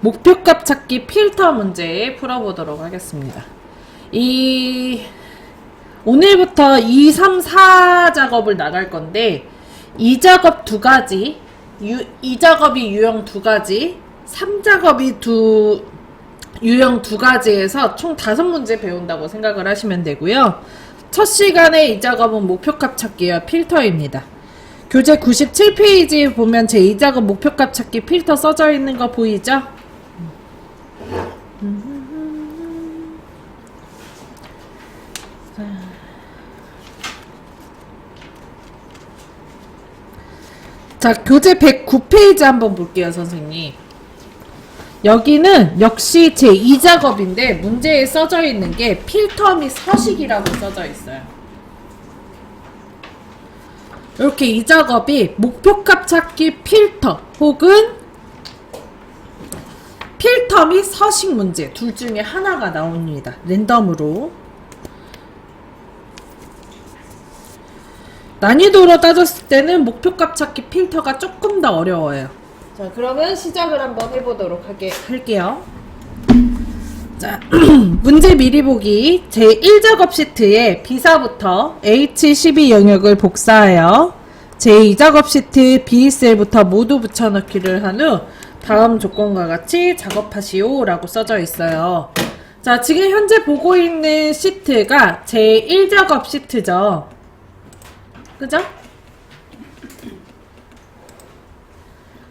목표값 찾기 필터 문제 풀어보도록 하겠습니다. 오늘부터 2, 3, 4 작업을 나갈 건데, 이 작업 두 가지, 이 작업이 유형 두 가지, 3작업이 유형 두 가지에서 총 5문제 배운다고 생각을 하시면 되고요. 첫 시간에 이 작업은 목표값 찾기와 필터입니다. 교재 97페이지에 보면 제 2작업 목표값 찾기 필터 써져 있는 거 보이죠? 자, 교재 109페이지 한번 볼게요, 선생님. 여기는 역시 제 2작업인데 문제에 써져 있는 게 필터 및 서식이라고 써져 있어요. 이렇게 이 작업이 목표값 찾기 필터 혹은 필터 및 서식 문제 둘 중에 하나가 나옵니다. 랜덤으로. 난이도로 따졌을 때는 목표값 찾기 필터가 조금 더 어려워요. 자, 그러면 시작을 한번 해보도록 할게요. 자, 문제 미리 보기 제1작업 시트에 B사부터 H12 영역을 복사하여 제2작업 시트 B셀부터 모두 붙여넣기를 한 후 다음 조건과 같이 작업하시오 라고 써져 있어요. 자, 지금 현재 보고 있는 시트가 제1작업 시트죠. 그죠?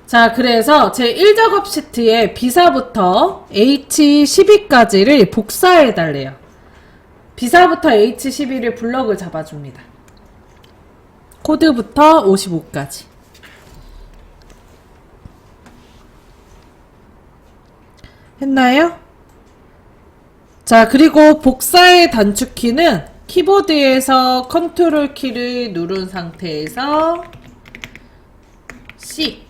자, 그래서 제1작업 시트에 B사부터 H12까지를 복사해 달래요. B사부터 H12를 블럭을 잡아줍니다. 코드부터 55까지. 했나요? 자, 그리고 복사의 단축키는 키보드에서 컨트롤 키를 누른 상태에서 C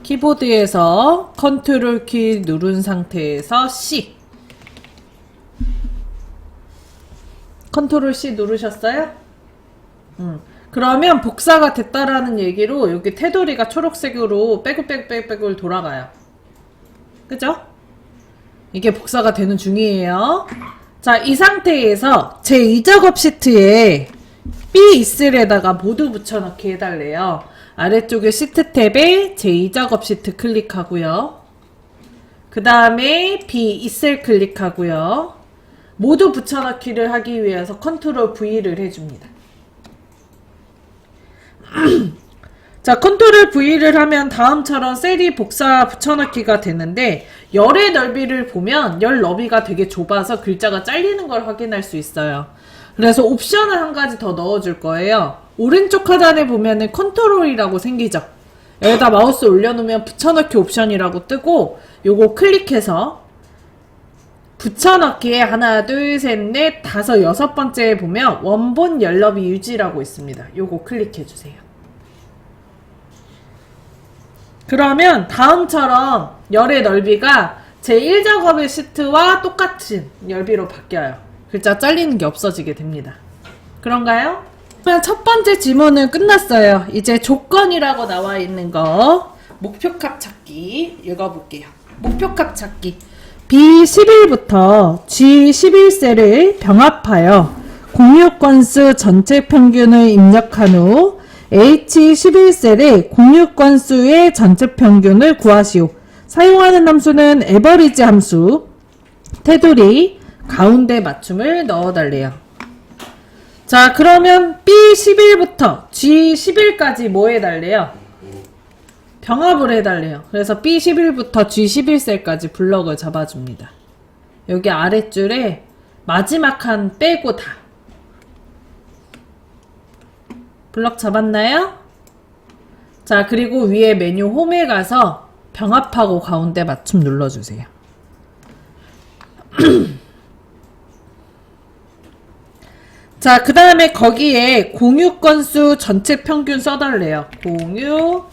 키보드에서 컨트롤 키 누른 상태에서 C 컨트롤 C 누르셨어요? 그러면 복사가 됐다라는 얘기로 여기 테두리가 초록색으로 빼글 돌아가요. 그죠? 이게 복사가 되는 중이에요. 자, 이 상태에서 제 2작업 시트에 B 이슬에다가 모두 붙여넣기 해달래요. 아래쪽에 시트 탭에 제 2작업 시트 클릭하고요. 그 다음에 B 이슬 클릭하고요. 모두 붙여넣기를 하기 위해서 컨트롤 V를 해줍니다. 자, 컨트롤 V를 하면 다음처럼 셀이 복사 붙여넣기가 되는데 열의 넓이를 보면 열 너비가 되게 좁아서 글자가 잘리는 걸 확인할 수 있어요. 그래서 옵션을 한 가지 더 넣어줄 거예요. 오른쪽 하단에 보면은 컨트롤이라고 생기죠. 여기다 마우스 올려놓으면 붙여넣기 옵션이라고 뜨고 요거 클릭해서 붙여넣기에 하나, 둘, 셋, 넷, 다섯, 여섯 번째에 보면 원본 열 너비 유지라고 있습니다. 요거 클릭해주세요. 그러면 다음처럼 열의 넓이가 제1작업의 시트와 똑같은 넓이로 바뀌어요. 글자 잘리는 게 없어지게 됩니다. 그런가요? 그러면 첫 번째 지문은 끝났어요. 이제 조건이라고 나와 있는 거 목표값 찾기 읽어볼게요. 목표값 찾기 B11부터 G11셀을 병합하여 공유 건수 전체 평균을 입력한 후 H11셀의 공유 건수의 전체 평균을 구하시오. 사용하는 함수는 에버리지 함수. 테두리 가운데 맞춤을 넣어달래요. 자, 그러면 B11부터 G11까지 뭐 해달래요? 병합을 해달래요. 그래서 B11부터 G11셀까지 블럭을 잡아줍니다. 여기 아랫줄에 마지막 칸 빼고 다 블럭 잡았나요? 자, 그리고 위에 메뉴 홈에 가서 병합하고 가운데 맞춤 눌러주세요. 자, 그 다음에 거기에 공유 건수 전체 평균 써달래요. 공유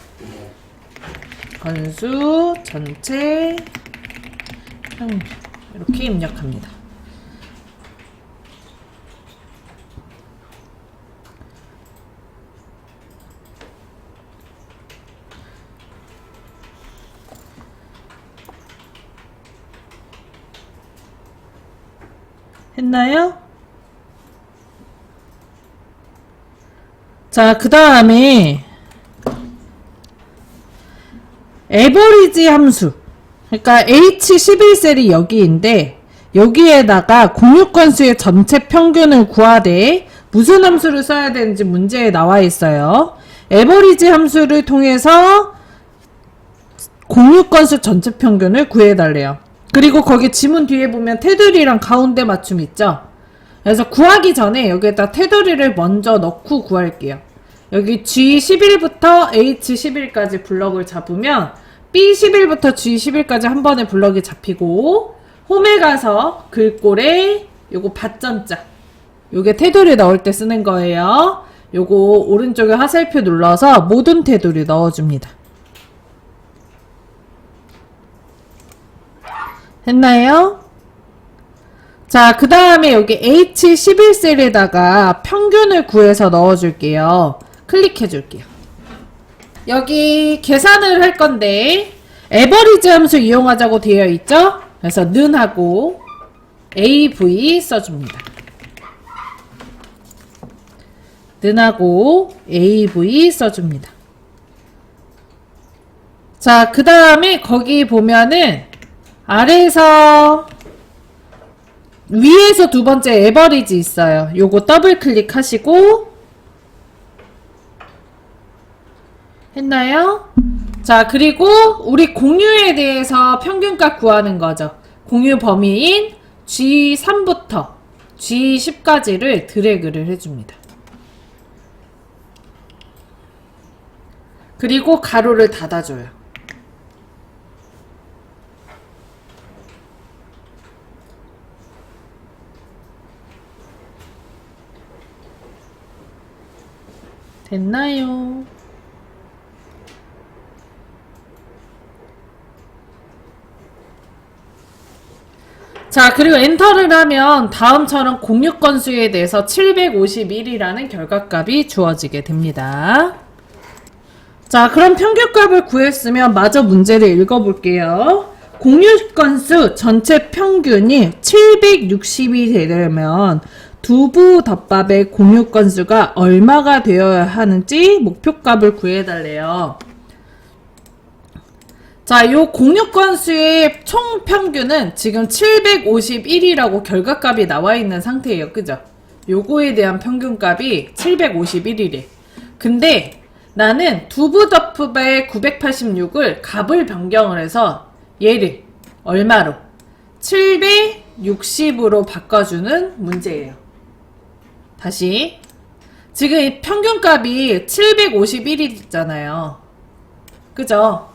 건수 전체 평균 이렇게 입력합니다. 했나요? 자, 그 다음에 에버리지 함수, 그러니까 H11셀이 여기인데 여기에다가 공유건수의 전체 평균을 구하되 무슨 함수를 써야 되는지 문제에 나와 있어요. 에버리지 함수를 통해서 공유건수 전체 평균을 구해달래요. 그리고 거기 지문 뒤에 보면 테두리랑 가운데 맞춤 있죠? 그래서 구하기 전에 여기에다 테두리를 먼저 넣고 구할게요. 여기 G11부터 H11까지 블럭을 잡으면 B11부터 G11까지 한 번에 블럭이 잡히고 홈에 가서 글꼴에 요거 밭점자, 요게 테두리 넣을 때 쓰는 거예요. 요거 오른쪽에 화살표 눌러서 모든 테두리 넣어줍니다. 했나요? 자, 그 다음에 여기 H11셀에다가 평균을 구해서 넣어줄게요. 클릭해 줄게요. 여기 계산을 할 건데 에버리지 함수 이용하자고 되어 있죠? 그래서 는하고 AV 써줍니다. 는하고 AV 써줍니다. 자, 그 다음에 거기 보면은 아래에서 위에서 두 번째 에버리지 있어요. 요거 더블 클릭하시고 했나요? 자, 그리고 우리 공유에 대해서 평균값 구하는 거죠. 공유 범위인 G3부터 G10까지를 드래그를 해줍니다. 그리고 가로를 닫아줘요. 됐나요? 자, 그리고 엔터를 하면 다음처럼 공유 건수에 대해서 751이라는 결과값이 주어지게 됩니다. 자, 그럼 평균값을 구했으면 마저 문제를 읽어볼게요. 공유 건수 전체 평균이 760이 되려면 두부 덮밥의 공유 건수가 얼마가 되어야 하는지 목표값을 구해달래요. 자, 요 공유 건수의 총 평균은 지금 751이라고 결과값이 나와 있는 상태예요. 그죠? 요거에 대한 평균값이 751이래. 근데 나는 두부 덮밥의 986을 값을 변경을 해서 얘를 얼마로? 760으로 바꿔주는 문제예요. 다시. 지금 이 평균값이 751이잖아요. 그죠?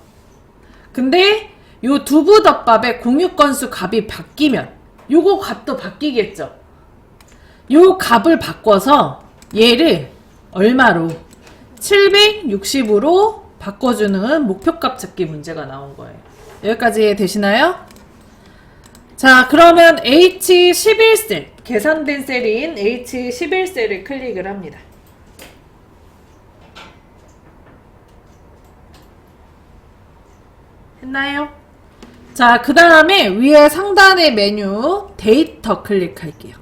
근데 요 두부 덮밥의 공유 건수 값이 바뀌면 요거 값도 바뀌겠죠. 요 값을 바꿔서 얘를 얼마로? 760으로 바꿔주는 목표값 찾기 문제가 나온 거예요. 여기까지 되시나요? 자, 그러면 H11셀, 계산된 셀인 H11셀을 클릭을 합니다. 했나요? 자, 그 다음에 위에 상단의 메뉴 데이터 클릭할게요.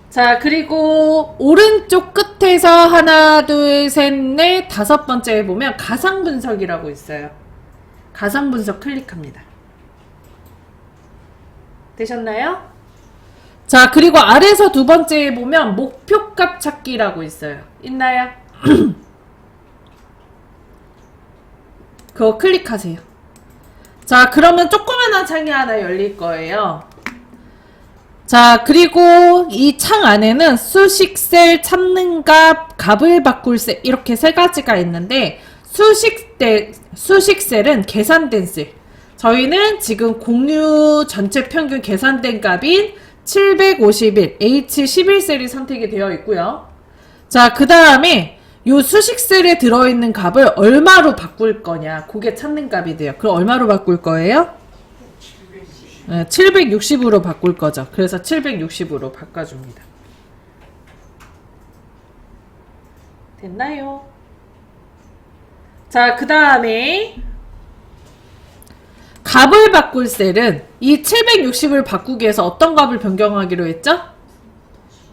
자, 그리고 오른쪽 끝에서 하나, 둘, 셋, 넷, 다섯 번째에 보면 가상 분석이라고 있어요. 가상 분석 클릭합니다. 되셨나요? 자, 그리고 아래에서 두 번째에 보면 목표값 찾기라고 있어요. 있나요? 그거 클릭하세요. 자, 그러면 조그만한 창이 하나 열릴 거예요. 자, 그리고 이 창 안에는 수식셀, 찾는 값, 값을 바꿀 셀 이렇게 세 가지가 있는데 수식셀은 계산된 셀. 저희는 지금 공유 전체 평균 계산된 값인 751, H11셀이 선택이 되어 있고요. 자, 그 다음에 요 수식셀에 들어있는 값을 얼마로 바꿀 거냐, 그게 찾는 값이 돼요. 그럼 얼마로 바꿀 거예요? 760으로 바꿀 거죠. 그래서 760으로 바꿔줍니다. 됐나요? 자, 그 다음에 값을 바꿀 셀은 이 760을 바꾸기 위해서 어떤 값을 변경하기로 했죠?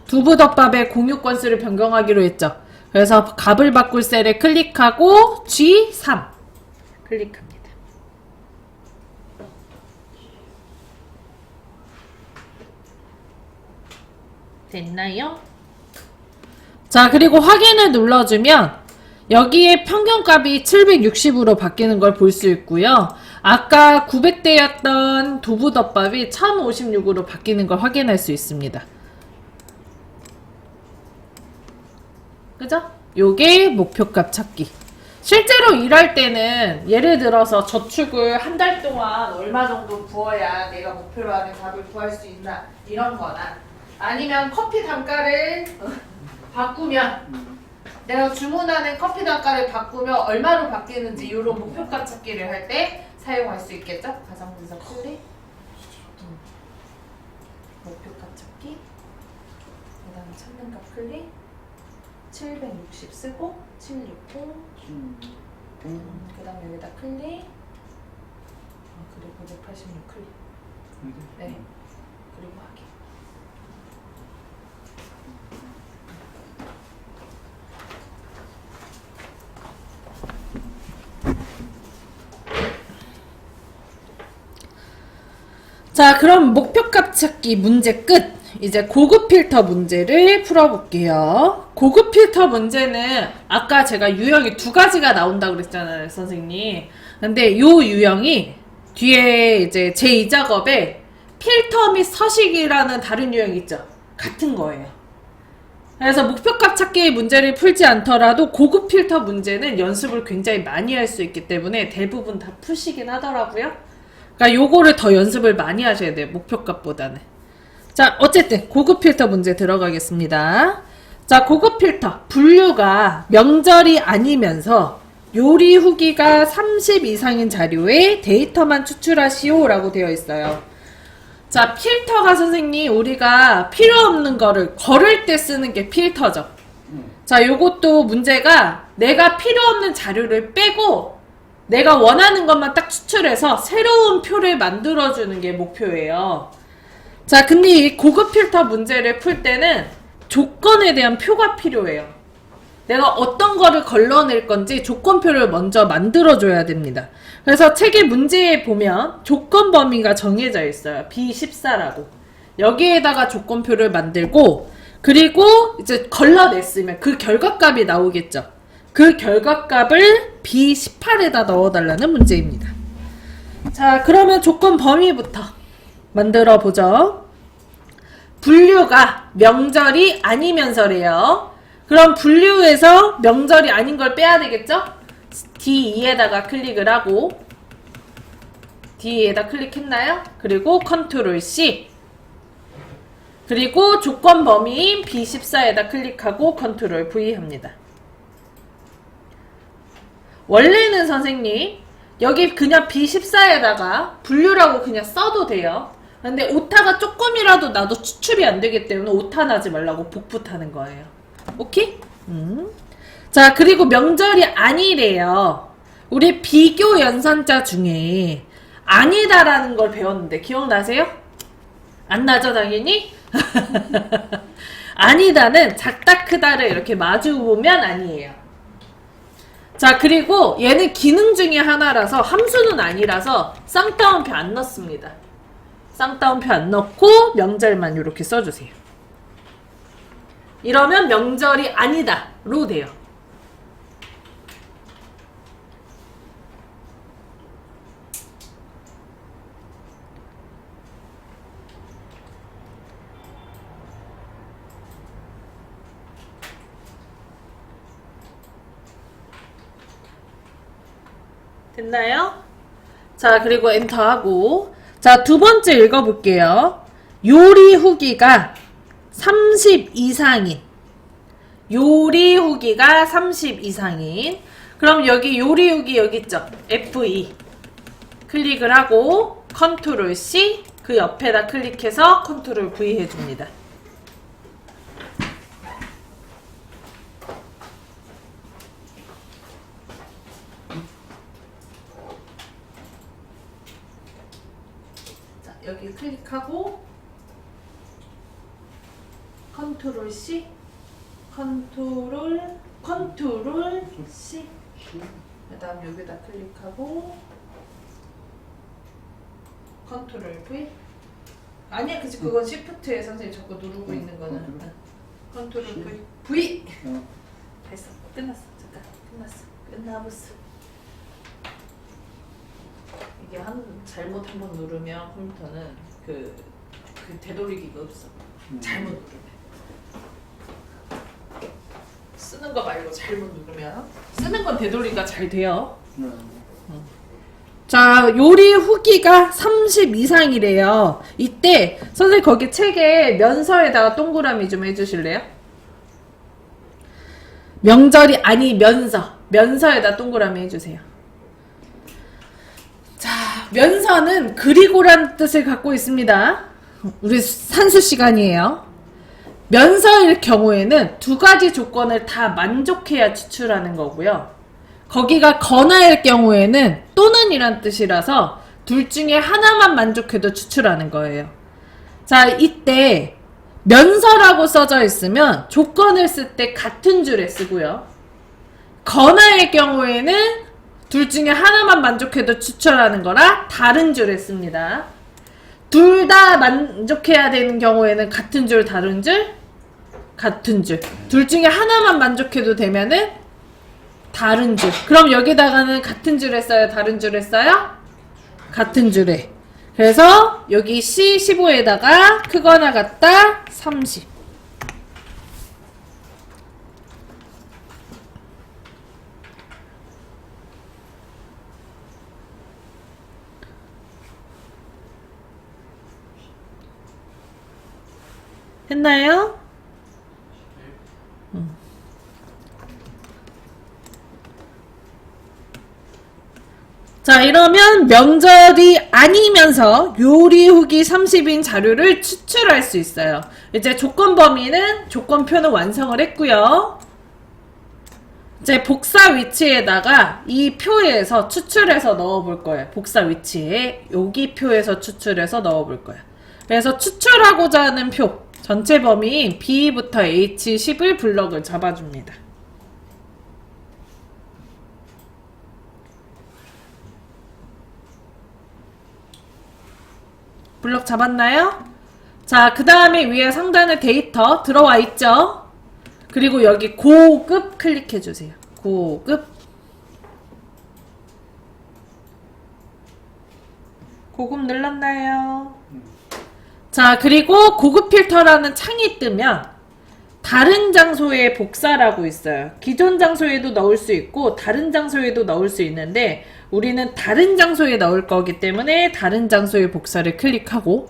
두부덮밥의 공유 건수를 변경하기로 했죠. 그래서 값을 바꿀 셀에 클릭하고 G3 클릭합니다. 됐나요? 자, 그리고 확인을 눌러주면 여기에 평균값이 760으로 바뀌는 걸 볼 수 있고요. 아까 900대였던 두부덮밥이 1056으로 바뀌는 걸 확인할 수 있습니다. 그죠? 요게 목표값 찾기. 실제로 일할 때는 예를 들어서 저축을 한 달 동안 얼마 정도 부어야 내가 목표로 하는 값을 구할 수 있나 이런 거나 아니면 커피 단가를 바꾸면 내가 주문하는 커피 단가를 바꾸면 얼마로 바뀌는지 이런 목표값 찾기를 할 때 사용할 수 있겠죠? 가상분석 클릭 목표값 찾기 그 다음에 찾는 값 클릭 760 쓰고 760 그 다음에 여기다 클릭 그리고 186 클릭 네 그리고 확인 자, 그럼 목표값 찾기 문제 끝! 이제 고급 필터 문제를 풀어볼게요. 고급 필터 문제는 아까 제가 유형이 두 가지가 나온다고 그랬잖아요, 선생님. 근데 요 유형이 뒤에 이제 제2작업에 필터 및 서식이라는 다른 유형이 있죠. 같은 거예요. 그래서 목표값 찾기 문제를 풀지 않더라도 고급 필터 문제는 연습을 굉장히 많이 할 수 있기 때문에 대부분 다 푸시긴 하더라고요. 그러니까 요거를 더 연습을 많이 하셔야 돼요. 목표값보다는. 자, 어쨌든 고급 필터 문제 들어가겠습니다. 자, 고급 필터. 분류가 명절이 아니면서 요리 후기가 30 이상인 자료에 데이터만 추출하시오 라고 되어 있어요. 자, 필터가 선생님 우리가 필요 없는 거를 걸을 때 쓰는 게 필터죠. 자, 요것도 문제가 내가 필요 없는 자료를 빼고 내가 원하는 것만 딱 추출해서 새로운 표를 만들어주는 게 목표예요. 자, 근데 이 고급 필터 문제를 풀 때는 조건에 대한 표가 필요해요. 내가 어떤 거를 걸러낼 건지 조건표를 먼저 만들어줘야 됩니다. 그래서 책의 문제에 보면 조건 범위가 정해져 있어요. B14라고. 여기에다가 조건표를 만들고 그리고 이제 걸러냈으면 그 결과값이 나오겠죠. 그 결과값을 B18에다 넣어달라는 문제입니다. 자, 그러면 조건 범위부터 만들어 보죠. 분류가 명절이 아니면서래요. 그럼 분류에서 명절이 아닌 걸 빼야 되겠죠? D2에다가 클릭을 하고 D2에다 클릭했나요? 그리고 컨트롤 C 그리고 조건 범위인 B14에다 클릭하고 컨트롤 V 합니다. 원래는 선생님 여기 그냥 B14에다가 분류라고 그냥 써도 돼요. 근데 오타가 조금이라도 나도 추출이 안 되기 때문에 오타 나지 말라고 복부 타는 거예요. 오케이? 자, 그리고 명절이 아니래요. 우리 비교 연산자 중에 아니다라는 걸 배웠는데 기억나세요? 안 나죠, 당연히? 아니다는 작다 크다를 이렇게 마주 보면 아니에요. 자, 그리고 얘는 기능 중에 하나라서 함수는 아니라서 쌍따옴표 안 넣습니다. 쌍따옴표 안 넣고 명절만 이렇게 써주세요. 이러면 명절이 아니다로 돼요. 됐나요? 자, 그리고 엔터하고 자, 두 번째 읽어볼게요. 요리 후기가 30 이상인 요리 후기가 30 이상인 그럼 여기 요리 후기 여기 있죠? F2 클릭을 하고 컨트롤 C 그 옆에다 클릭해서 컨트롤 V 해줍니다. 여기 클릭하고 컨트롤 C, 컨트롤 C. 그다음 여기다 클릭하고 컨트롤 V. 아니야, 그치, 그건 시프트에 선생님 자꾸 누르고 있는 거는. 컨트롤 V. V. 됐어, 끝났어. 잠깐, 끝났어. 끝나버스. 이게 잘못 한번 누르면 컴퓨터는 그 되돌리기가 없어. 잘못 누르면. 쓰는 거 말고 잘못 누르면. 쓰는 건 되돌리기가 잘 돼요. 자, 요리 후기가 30 이상이래요. 이때 선생님 거기 책에 면서에다가 동그라미 좀 해주실래요? 명절이 아니 면서에다 동그라미 해주세요. 자, 면서는 그리고란 뜻을 갖고 있습니다. 우리 산수 시간이에요. 면서일 경우에는 두 가지 조건을 다 만족해야 추출하는 거고요. 거기가 건하일 경우에는 또는 이란 뜻이라서 둘 중에 하나만 만족해도 추출하는 거예요. 자, 이때 면서라고 써져 있으면 조건을 쓸 때 같은 줄에 쓰고요. 건하일 경우에는 둘 중에 하나만 만족해도 추출하는 거라 다른 줄에 씁니다. 둘 다 만족해야 되는 경우에는 같은 줄, 다른 줄? 같은 줄. 둘 중에 하나만 만족해도 되면은 다른 줄. 그럼 여기다가는 같은 줄에 써요? 다른 줄에 써요? 같은 줄에. 그래서 여기 C15에다가 크거나 같다 30. 했나요? 자, 이러면 명절이 아니면서 요리 후기 30인 자료를 추출할 수 있어요. 이제 조건 범위는 조건표는 완성을 했고요. 이제 복사 위치에다가 이 표에서 추출해서 넣어볼 거예요. 복사 위치에 여기 표에서 추출해서 넣어볼 거예요. 그래서 추출하고자 하는 표 전체 범위인 B부터 H10을 블럭을 잡아줍니다. 블럭 잡았나요? 자, 그 다음에 위에 상단에 데이터 들어와 있죠? 그리고 여기 고급 클릭해주세요. 고급. 고급 눌렀나요? 자, 그리고 고급 필터라는 창이 뜨면 다른 장소에 복사라고 있어요. 기존 장소에도 넣을 수 있고 다른 장소에도 넣을 수 있는데 우리는 다른 장소에 넣을 거기 때문에 다른 장소의 복사를 클릭하고,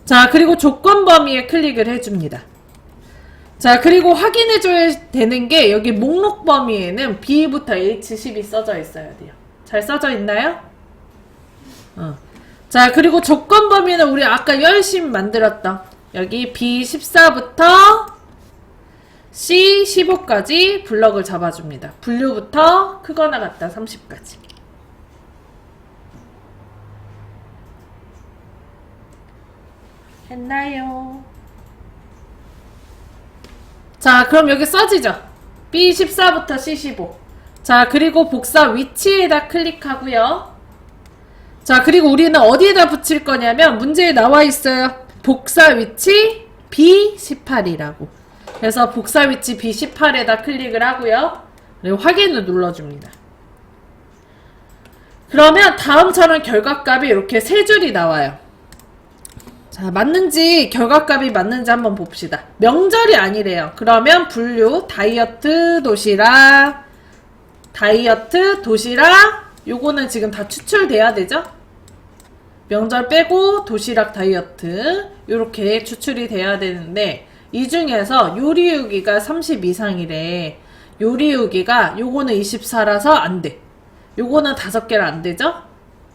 자, 그리고 조건 범위에 클릭을 해줍니다. 자, 그리고 확인해줘야 되는 게 여기 목록 범위에는 B부터 H10이 써져 있어야 돼요. 잘 써져 있나요? 자, 그리고 조건 범위는 우리 아까 열심히 만들었던 여기 B14부터 C15까지 블럭을 잡아줍니다. 분류부터 크거나 같다 30까지. 했나요? 자, 그럼 여기 써지죠? B14부터 C15. 자, 그리고 복사 위치에다 클릭하고요. 자, 그리고 우리는 어디에다 붙일 거냐면 문제에 나와 있어요. 복사 위치 B18이라고. 그래서 복사 위치 B18에다 클릭을 하고요. 그리고 확인을 눌러줍니다. 그러면 다음처럼 결과값이 이렇게 세 줄이 나와요. 자, 맞는지, 결과값이 맞는지 한번 봅시다. 명절이 아니래요. 그러면 분류, 다이어트, 도시락, 요거는 지금 다 추출돼야 되죠? 명절 빼고 도시락, 다이어트 요렇게 추출이 돼야 되는데 이 중에서 요리후기가 30 이상이래. 요리후기가 요거는 24라서 안 돼. 요거는 5개라 안 되죠?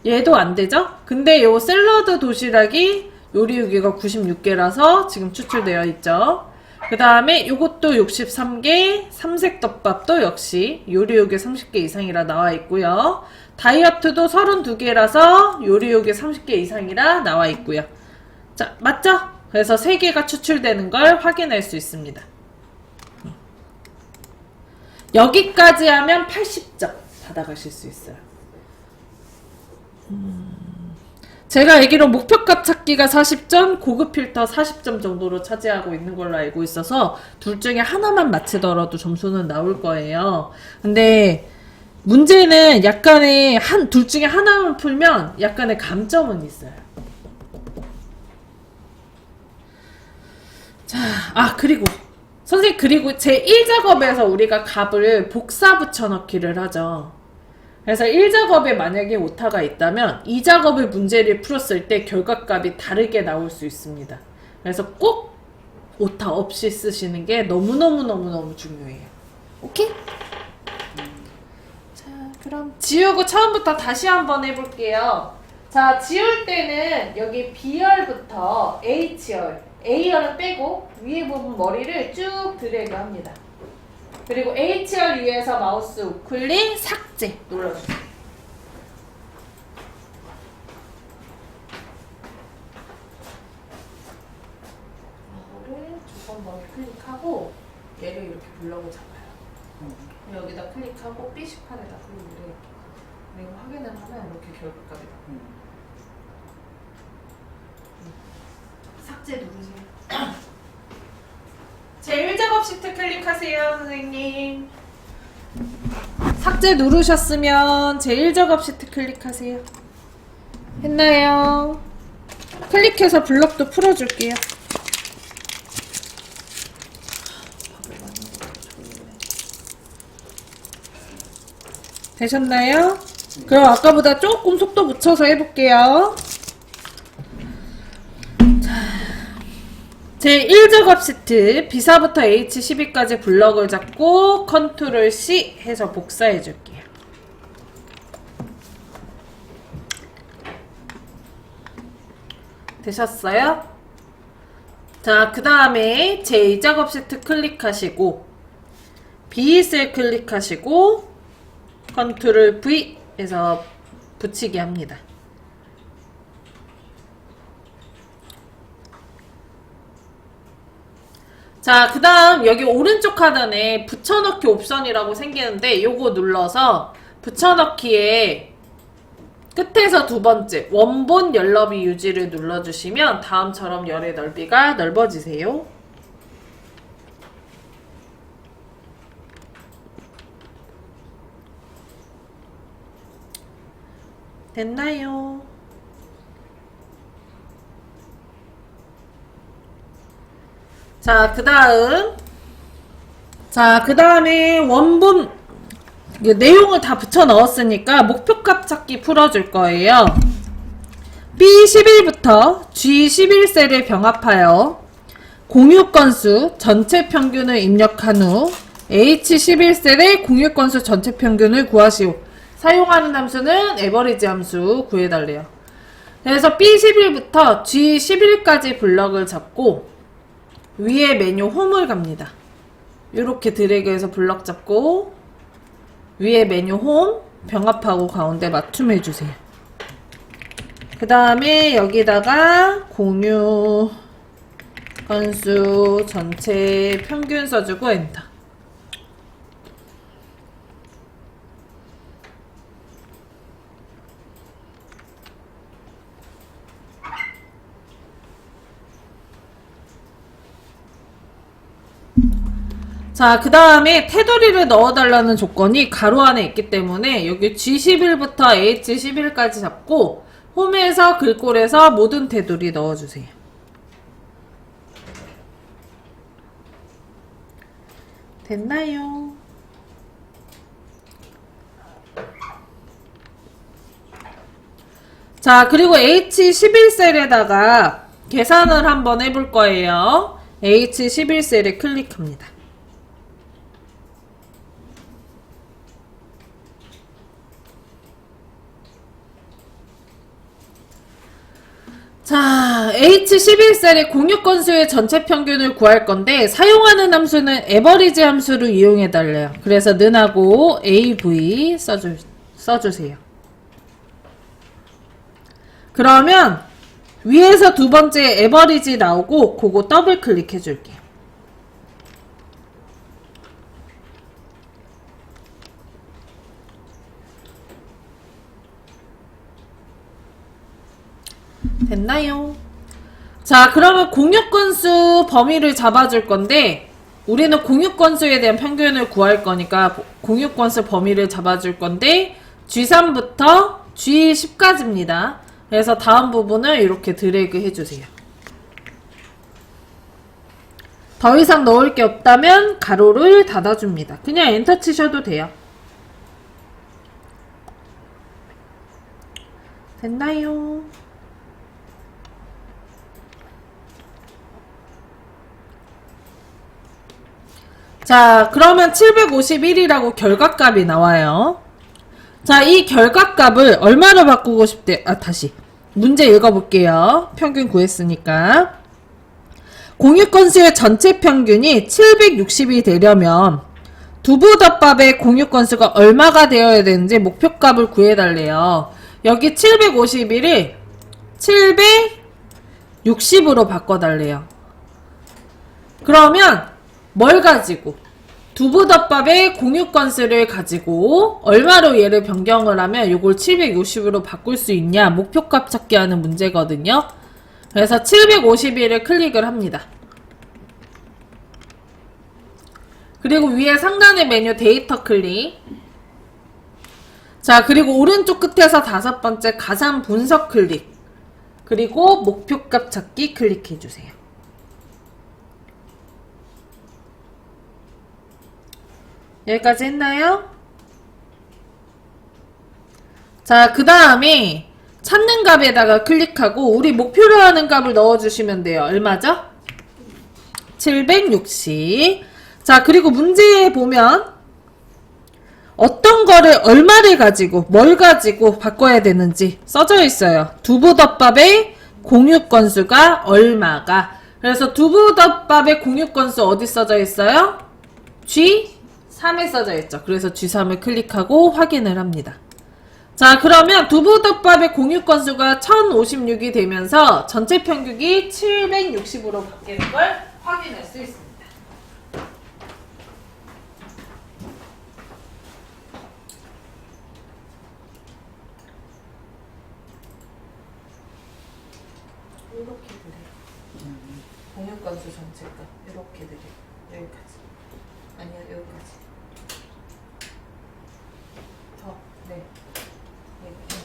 얘도 안 되죠? 근데 요 샐러드 도시락이 요리후기가 96개라서 지금 추출되어 있죠. 그 다음에 요것도 63개, 삼색덮밥도 역시 요리후기 30개 이상이라 나와 있고요. 다이어트도 32개라서 요리요기 30개 이상이라 나와 있고요. 자, 맞죠? 그래서 3개가 추출되는 걸 확인할 수 있습니다. 여기까지 하면 80점 받아가실 수 있어요. 제가 알기로 목표값 찾기가 40점, 고급 필터 40점 정도로 차지하고 있는 걸로 알고 있어서 둘 중에 하나만 맞히더라도 점수는 나올 거예요. 근데 문제는 약간의 둘 중에 하나만 풀면 약간의 감점은 있어요. 자, 그리고 선생님, 그리고 제 1작업에서 우리가 값을 복사 붙여넣기를 하죠. 그래서 1작업에 만약에 오타가 있다면 2작업의 문제를 풀었을 때 결과값이 다르게 나올 수 있습니다. 그래서 꼭 오타 없이 쓰시는 게 너무너무너무너무 중요해요. 오케이? 자, 그럼 지우고 처음부터 다시 한번 해볼게요. 자, 지울 때는 여기 B열부터 H열, A열은 빼고 위에 부분 머리를 쭉 드래그 합니다. 그리고 H열 위에서 마우스 우클릭 삭제 눌러주세요. 이거를 두 번 머리 클릭하고 얘를 이렇게 블럭을 잡아요. 여기다 클릭하고 B시판에다 클릭을 해요. 그리고 확인을 하면 이렇게 결과값이 나와요. 삭제 누르세요. 제1작업 시트 클릭하세요, 선생님. 삭제 누르셨으면 제1작업 시트 클릭하세요. 했나요? 클릭해서 블럭도 풀어줄게요. 되셨나요? 그럼 아까보다 조금 속도 붙여서 해볼게요. 제1작업 시트 B사부터 H12까지 블럭을 잡고 컨트롤 C 해서 복사해 줄게요. 되셨어요? 자, 그 다음에 제2작업 시트 클릭하시고 B셀 클릭하시고 컨트롤 V 해서 붙이기 합니다. 자, 그 다음 여기 오른쪽 하단에 붙여넣기 옵션이라고 생기는데 요거 눌러서 붙여넣기에 끝에서 두 번째 원본 열 너비 유지를 눌러주시면 다음처럼 열의 넓이가 넓어지세요. 됐나요? 자, 그 다음에 원본 내용을 다 붙여 넣었으니까 목표값 찾기 풀어줄 거예요. B11부터 G11셀을 병합하여 공유 건수 전체 평균을 입력한 후 H11셀의 공유 건수 전체 평균을 구하시오. 사용하는 함수는 에버리지 함수 구해달래요. 그래서 B11부터 G11까지 블럭을 잡고 위에 메뉴 홈을 갑니다. 이렇게 드래그해서 블럭 잡고 위에 메뉴 홈 병합하고 가운데 맞춤해주세요. 그 다음에 여기다가 공유 건수 전체 평균 써주고 엔터. 자, 그 다음에 테두리를 넣어달라는 조건이 가로 안에 있기 때문에 여기 G11부터 H11까지 잡고 홈에서 글꼴에서 모든 테두리 넣어주세요. 됐나요? 자, 그리고 H11셀에다가 계산을 한번 해볼 거예요. H11셀에 클릭합니다. 자, H11셀의 공유 건수의 전체 평균을 구할 건데 사용하는 함수는 에버리지 함수를 이용해 달래요. 그래서 는하고 AV 써주세요. 그러면 위에서 두 번째 에버리지 나오고 그거 더블 클릭해 줄게요. 됐나요? 자, 그러면 공유 건수 범위를 잡아줄 건데 우리는 공유 건수에 대한 평균을 구할 거니까 공유 건수 범위를 잡아줄 건데 G3부터 G10까지입니다. 그래서 다음 부분을 이렇게 드래그 해주세요. 더 이상 넣을 게 없다면 가로를 닫아줍니다. 그냥 엔터 치셔도 돼요. 됐나요? 자, 그러면 751이라고 결과값이 나와요. 자, 이 결과값을 얼마로 바꾸고 싶대? 다시. 문제 읽어볼게요. 평균 구했으니까. 공유 건수의 전체 평균이 760이 되려면 두부덮밥의 공유 건수가 얼마가 되어야 되는지 목표값을 구해달래요. 여기 751을 760으로 바꿔달래요. 그러면 뭘 가지고? 두부덮밥의 공유 건수를 가지고 얼마로 얘를 변경을 하면 이걸 760으로 바꿀 수 있냐 목표값 찾기 하는 문제거든요. 그래서 751을 클릭을 합니다. 그리고 위에 상단의 메뉴 데이터 클릭. 자, 그리고 오른쪽 끝에서 다섯 번째 가산 분석 클릭. 그리고 목표값 찾기 클릭해주세요. 여기까지 했나요? 자, 그 다음에 찾는 값에다가 클릭하고 우리 목표로 하는 값을 넣어주시면 돼요. 얼마죠? 760. 자, 그리고 문제에 보면 어떤 거를 얼마를 가지고 뭘 가지고 바꿔야 되는지 써져 있어요. 두부덮밥의 공유 건수가 얼마가. 그래서 두부덮밥의 공유 건수 어디 써져 있어요? G3에 써져 있죠. 그래서 G3을 클릭하고 확인을 합니다. 자, 그러면 두부덮밥의 공유 건수가 1056이 되면서 전체 평균이 760으로 바뀌는 걸 확인할 수 있습니다. 이렇게 드려요. 공유 건수 전체가 이렇게 드려요. 여기까지. 아니요, 여기까지. 더, 네. 여기입니다.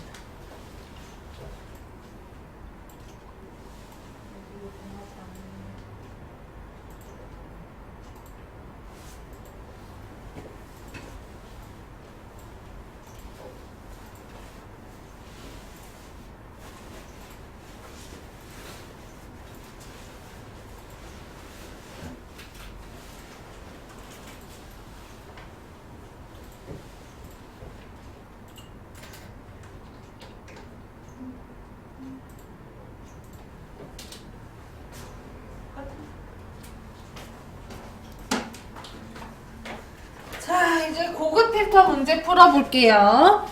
자, 이제 고급 필터 문제 풀어볼게요.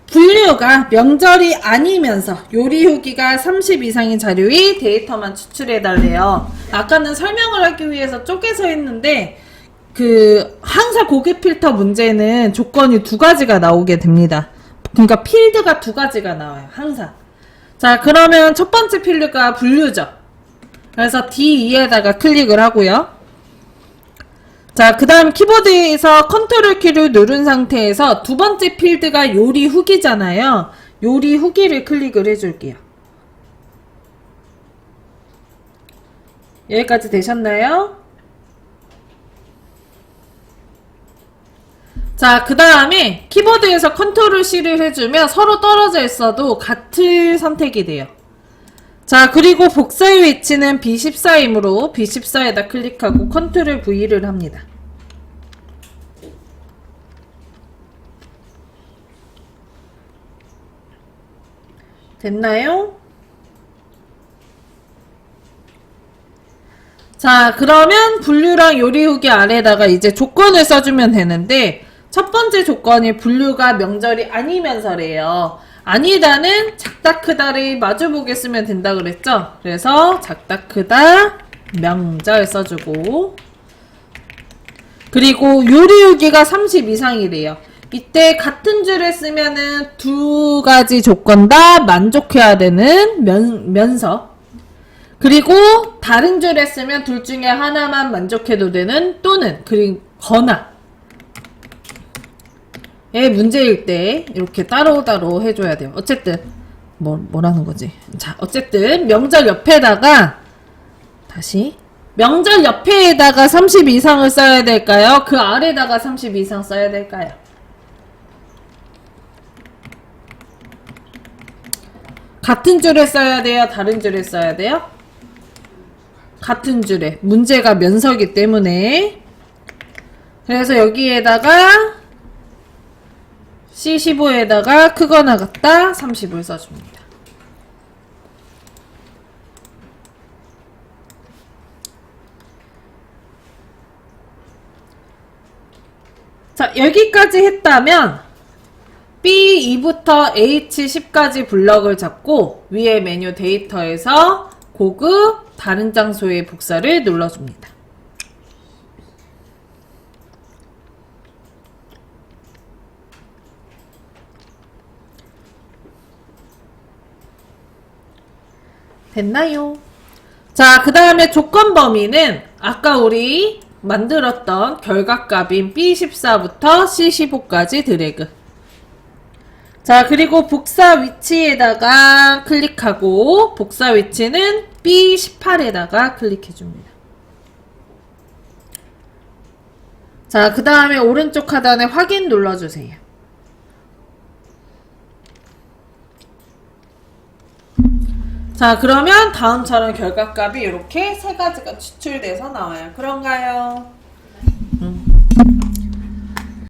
분류가 명절이 아니면서 요리 후기가 30 이상인 자료의 데이터만 추출해달래요. 아까는 설명을 하기 위해서 쪼개서 했는데 항상 고급 필터 문제는 조건이 두 가지가 나오게 됩니다. 그러니까 필드가 두 가지가 나와요. 항상. 자, 그러면 첫 번째 필드가 분류죠. 그래서 D2에다가 클릭을 하고요. 자, 그 다음 키보드에서 컨트롤 키를 누른 상태에서 두 번째 필드가 요리 후기잖아요. 요리 후기를 클릭을 해줄게요. 여기까지 되셨나요? 자, 그 다음에 키보드에서 컨트롤 C를 해주면 서로 떨어져 있어도 같은 선택이 돼요. 자, 그리고 복사의 위치는 B14이므로 B14에다 클릭하고 컨트롤 V를 합니다. 됐나요? 자, 그러면 분류랑 요리 후기 아래다가 이제 조건을 써주면 되는데 첫 번째 조건이 분류가 명절이 아니면서래요. 아니다는 작다 크다를 마주보게 쓰면 된다 그랬죠? 그래서 작다 크다 명절 써주고, 그리고 요리유기가 30 이상이래요. 이때 같은 줄을 쓰면은 두 가지 조건 다 만족해야 되는 면서, 그리고 다른 줄에 쓰면 둘 중에 하나만 만족해도 되는 또는, 그리고 거나 의 문제일 때 이렇게 따로따로 해줘야 돼요. 어쨌든 뭐라는 거지? 자, 어쨌든 명절 옆에다가, 다시 명절 옆에다가 30 이상을 써야 될까요? 그 아래다가 30 이상 써야 될까요? 같은 줄에 써야 돼요? 다른 줄에 써야 돼요? 같은 줄에. 문제가 면서기 때문에. 그래서 여기에다가 C15에다가 크거나 같다 30을 써줍니다. 자, 여기까지 했다면 B2부터 H10까지 블럭을 잡고 위에 메뉴 데이터에서 고급 다른 장소의 복사를 눌러줍니다. 됐나요? 자, 그 다음에 조건 범위는 아까 우리 만들었던 결과값인 B14부터 C15까지 드래그. 자, 그리고 복사 위치에다가 클릭하고, 복사 위치는 B18에다가 클릭해줍니다. 자, 그 다음에 오른쪽 하단에 확인 눌러주세요. 자, 그러면 다음처럼 결과값이 이렇게 세 가지가 추출돼서 나와요. 그런가요?